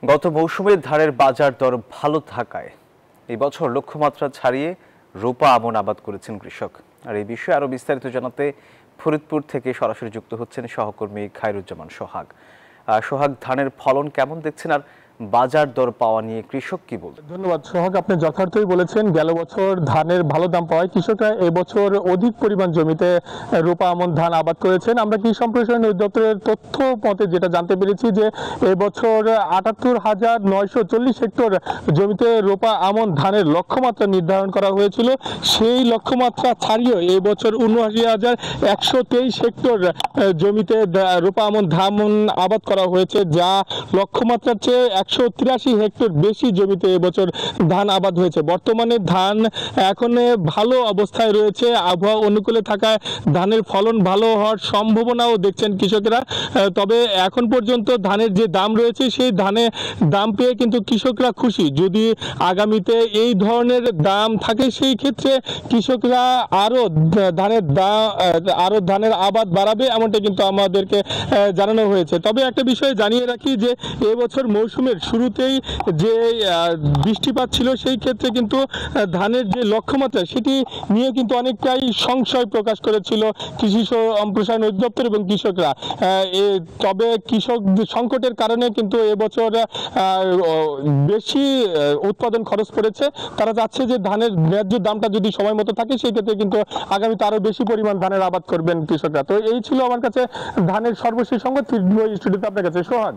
গত মৌসুমে ধানের বাজার দর ভালো থাকায় এই বছর লক্ষ্যমাত্রা ছাড়িয়ে রোপা আমন আবাদ করেছেন কৃষক। আর এই বিষয়ে আরো বিস্তারিত জানাতে ফরিদপুর থেকে সরাসরি যুক্ত হচ্ছেন সহকর্মী খায়রুজ্জামান সোহাগ। সোহাগ, ধানের ফলন কেমন দেখছেন আর বাজার দর পাওয়া নিয়ে কৃষক কি বলছেন? ধন্যবাদ সোহাগ, আপনি যথার্থই বলেছেন। গেল বছর ধানের ভালো দাম পাওয়ায় কৃষকরা এবছর অধিক পরিমাণ জমিতে রোপা আমন ধান আবাদ করেছেন। আমরা কৃষি সম্প্রসারণ অধিদপ্তরের তথ্য মতে যেটা জানতে পেরেছি যে এবছর ৭৮,৯৪০ হেক্টর জমিতে রোপা আমন ধানের লক্ষ্যমাত্রা নির্ধারণ করা হয়েছিল। সেই লক্ষ্যমাত্রা ছাড়িয়েও এবছর ৭৯,১২৩ হেক্টর জমিতে রোপা আমন ধান আবাদ করা হয়েছে, যা লক্ষ্যমাত্রার চেয়ে ১৮৩ হেক্টর বেশি জমিতে এবছর ধান আবাদ হয়েছে। বর্তমানে ধান এখন ভালো অবস্থায় রয়েছে। আবহাওয়া অনুকূলে থাকায় ধানের ফলন ভালো হওয়ার সম্ভাবনাও দেখছেন কৃষকেরা। তবে এখন পর্যন্ত ধানের যে দাম রয়েছে সেই দাম পেয়ে কিন্তু কৃষকরা খুশি। যদি আগামীতে এই ধরনের দাম থাকে সেই ক্ষেত্রে কৃষকরা আরো ধানের আবাদ বাড়াবে, এমনটা কিন্তু আমাদেরকে জানানো হয়েছে। তবে একটা বিষয় জানিয়ে রাখি যে এবছর মৌসুমের শুরুতেই যে বৃষ্টিপাত ছিল সেই ক্ষেত্রে কিন্তু ধানের যে লক্ষ্যমাত্রা সেটি নিয়ে কিন্তু অনেকটাই সংশয় প্রকাশ করেছিল কৃষি সম্প্রসারণ অধিদপ্তর এবং কৃষকরা। তবে কৃষক সংকটের কারণে কিন্তু এবছর বেশি উৎপাদন খরচ পড়েছে। তারা চাচ্ছে যে ধানের ন্যায্য দামটা যদি সময় মতো থাকে সেই ক্ষেত্রে কিন্তু আগামীতে আরো বেশি পরিমাণ ধানের আবাদ করবেন কৃষকরা। তো এই ছিল আমার কাছে ধানের সর্বশেষ সংবাদ। স্টুডিওতে আপনার কাছে সোহাগ।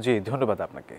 জি, ধন্যবাদ আপনাকে।